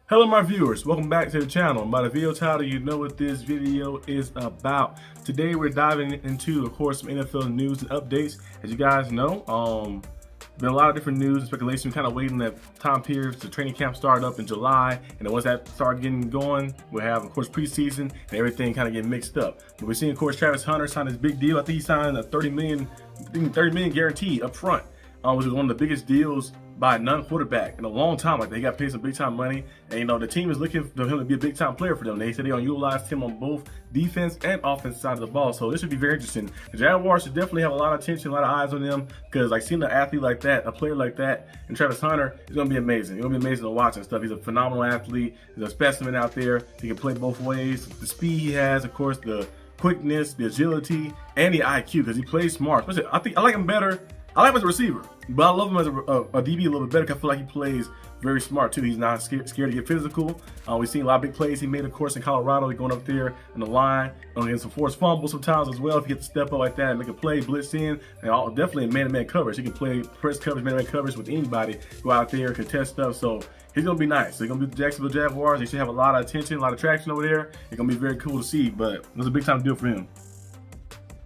Hello my viewers, welcome back to the channel. By the video title, you know what this video is about. Today we're diving into, of course, some NFL news and updates. As you guys know, been a lot of different news and speculation, kind of waiting that time periods. The training camp started up in July, and then once that started getting going, we'll have, of course, preseason and everything kind of getting mixed up. But we're seeing, of course, Travis Hunter sign his big deal. I think he signed a $30 million guarantee up front, which was one of the biggest deals by a non-quarterback in a long time. Like, they got paid some big time money, and you know the team is looking for him to be a big time player for them. They said they're gonna utilize him on both defense and offense side of the ball. So this should be very interesting. The Jaguars should definitely have a lot of attention, a lot of eyes on them, because like seeing an athlete like that, a player like that, and Travis Hunter is gonna be amazing. It's gonna be amazing to watch and stuff. He's a phenomenal athlete. He's a specimen out there. He can play both ways. The speed he has, of course, the quickness, the agility, and the IQ, because he plays smart. I think I like him better. I like him as a receiver, but I love him as a DB a little bit better because I feel like he plays very smart too. He's not scared to get physical. We've seen a lot of big plays he made, of course, in Colorado. Going up there in the line, getting some forced fumbles sometimes as well. If you get to step up like that and make a play, blitz in, and definitely in man-to-man coverage. He can play press coverage, man-to-man coverage with anybody. Go out there, contest stuff. So he's gonna be nice. They're gonna be the Jacksonville Jaguars. They should have a lot of attention, a lot of traction over there. It's gonna be very cool to see. But it was a big time deal for him.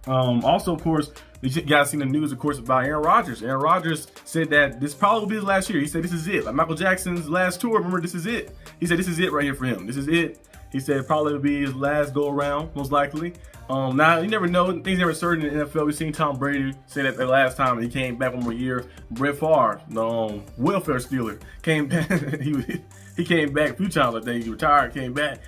Also, of course, you guys seen the news, of course, about Aaron Rodgers. Aaron Rodgers said that this probably will be his last year. He said this is it. Like Michael Jackson's last tour, remember, this is it. He said this is it right here for him. This is it. He said it probably will be his last go around, most likely. Now, you never know. Things never certain in the NFL. We've seen Tom Brady say that the last time he came back one more year. Brett Favre, the welfare stealer, came back. He came back a few times. I think he retired, came back,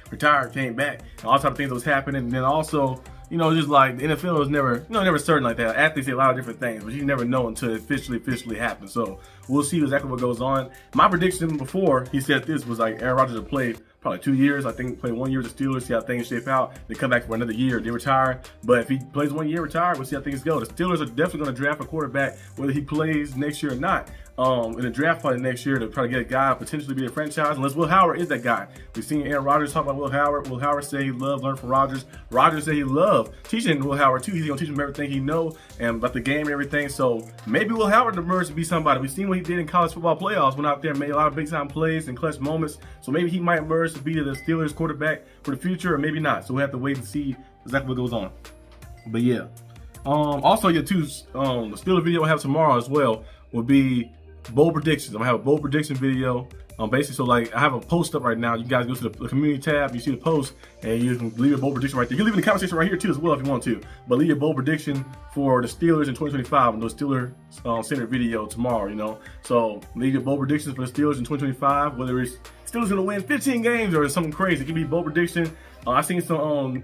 came back. And all types of things that was happening. And then also, you know, just like the NFL is never, never certain like that. Athletes say a lot of different things, but you never know until it officially happens. So we'll see exactly what goes on. My prediction before he said this was like Aaron Rodgers will play probably 2 years. I think play 1 year with the Steelers, see how things shape out. They come back for another year, they retire. But if he plays 1 year, retire, we'll see how things go. The Steelers are definitely going to draft a quarterback, whether he plays next year or not. In the draft party next year to try to get a guy potentially be a franchise, unless Will Howard is that guy. We've seen Aaron Rodgers talk about Will Howard. Will Howard say he loved learning from Rodgers. Rodgers said he loved teaching Will Howard too. He's gonna teach him everything he knows and about the game and everything. So maybe Will Howard emerged to be somebody. We've seen what he did in college football playoffs. Went out there and made a lot of big time plays and clutch moments. So maybe he might emerge to be the Steelers quarterback for the future, or maybe not. So we have to wait and see exactly what goes on. But yeah. Also, the Steelers video I have tomorrow as well will be bold predictions. I'm gonna have a bold prediction video. Basically, so like I have a post up right now. You guys go to the community tab, you see the post, and you can leave a bold prediction right there. You can leave in the comment section right here too as well if you want to. But leave your bold prediction for the Steelers in 2025 on the Steelers centered video tomorrow. You know, so leave your bold predictions for the Steelers in 2025. Whether it's Steelers gonna win 15 games or something crazy, it could be bold prediction. I've seen some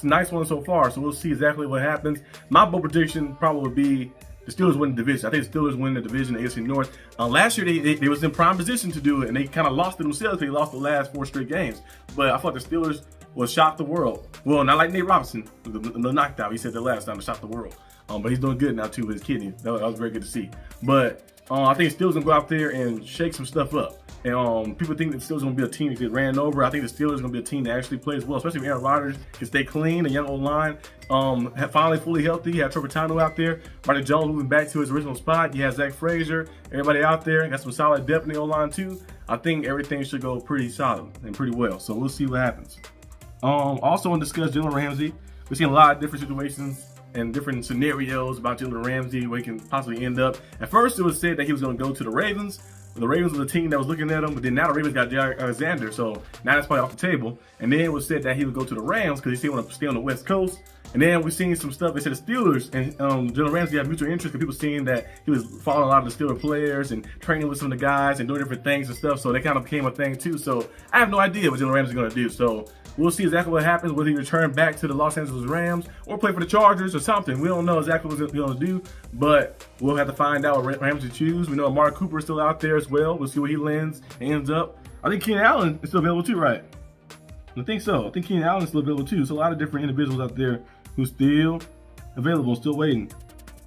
nice ones so far, so we'll see exactly what happens. My bold prediction probably would be the Steelers win the division. I think the Steelers win the division, the AFC North. Last year, they was in prime position to do it, and they kind of lost it themselves. They lost the last 4 straight games. But I thought the Steelers will shock the world. Well, not like Nate Robinson, the knocked out. He said that last time to shock the world. But he's doing good now, too, with his kidney. That was very good to see. But I think the Steelers going to go out there and shake some stuff up. And people think that the Steelers are going to be a team that get ran over. I think the Steelers are going to be a team that actually plays well, especially if Aaron Rodgers can stay clean. The young O-line finally fully healthy. You have Trevor Tano out there. Marty Jones moving back to his original spot. You have Zach Frazier. Everybody out there. Got some solid depth in the O-line too. I think everything should go pretty solid and pretty well. So we'll see what happens. Also want to discuss Jalen Ramsey. We've seen a lot of different situations and different scenarios about Jalen Ramsey, where he can possibly end up. At first, it was said that he was going to go to the Ravens. The Ravens was a team that was looking at him, but then now the Ravens got Jair Alexander, so now that's probably off the table. And then it was said that he would go to the Rams because he still want to stay on the West Coast. And then we've seen some stuff. They said the Steelers and Jalen Ramsey have mutual interest, because people seeing that he was following a lot of the Steelers players and training with some of the guys and doing different things and stuff. So that kind of became a thing too. So I have no idea what Jalen Ramsey is going to do. So we'll see exactly what happens, whether he return back to the Los Angeles Rams or play for the Chargers or something. We don't know exactly what he's going to do, but we'll have to find out what Ramsey choose. We know Amari Cooper is still out there as well. We'll see where he ends up. I think Keenan Allen is still available too, right? I think so. I think Keenan Allen is still available too. So a lot of different individuals out there who's still available, still waiting.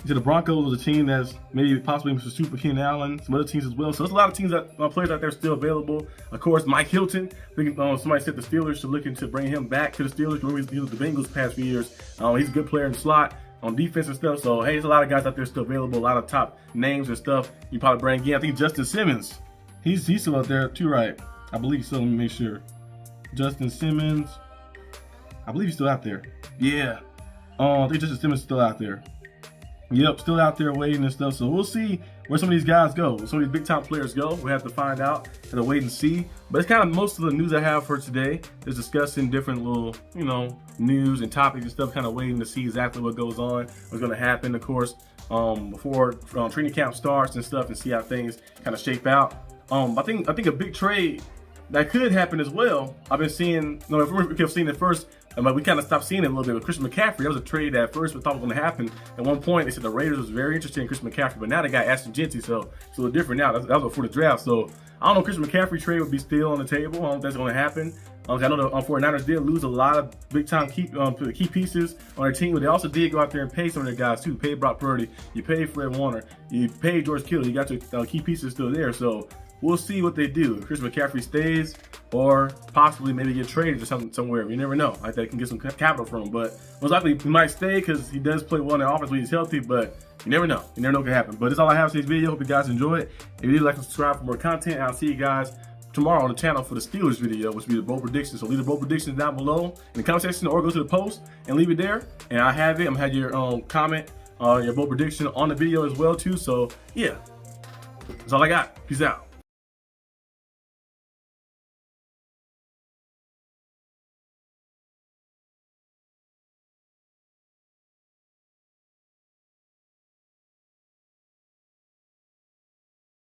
So the Broncos is a team that's maybe possibly pursuit for Keenan Allen, some other teams as well. So there's a lot of teams that players out there still available. Of course, Mike Hilton. Somebody said the Steelers should look into bringing him back to the Steelers. Remember, he was the Bengals the past few years. He's a good player in the slot on defense and stuff. So hey, there's a lot of guys out there still available. A lot of top names and stuff you probably bring in. I think Justin Simmons, he's still out there too, right? I believe so. Let me make sure. Justin Simmons. I believe he's still out there. Yeah. I think Justin Simmons is still out there. Yep, still out there waiting and stuff. So we'll see where some of these guys go. Some of these big time players go. We have to find out. Have to wait and see. But it's kind of most of the news I have for today. Is discussing different little, news and topics and stuff. Kind of waiting to see exactly what goes on, what's going to happen, of course, before training camp starts and stuff, and see how things kind of shape out. I think a big trade that could happen as well. I've been seeing, if we kept seeing it first, but we kind of stopped seeing it a little bit with Christian McCaffrey. That was a trade at first we thought was going to happen. At one point, they said the Raiders was very interested in Christian McCaffrey, but now they got Ashton Jeanty, so it's a little different now. That was before the draft, so I don't know if Christian McCaffrey trade would be still on the table. I don't know if that's going to happen. I know the 49ers did lose a lot of big-time key pieces on their team, but they also did go out there and pay some of their guys, too. Pay Brock Purdy, you paid Fred Warner, you paid George Kittle, you got your key pieces still there, so we'll see what they do. If Christian McCaffrey stays, or possibly maybe get traded or something somewhere. You never know. Like they can get some capital from him, but most likely he might stay because he does play well in the offense when he's healthy. But you never know. You never know what can happen. But that's all I have for this video. Hope you guys enjoy it. If you do, like and subscribe for more content. I'll see you guys tomorrow on the channel for the Steelers video, which will be the bold predictions. So leave the bold predictions down below in the comment section, or go to the post and leave it there. And I have it. I'm gonna have your comment, your bold prediction on the video as well too. So yeah, that's all I got. Peace out.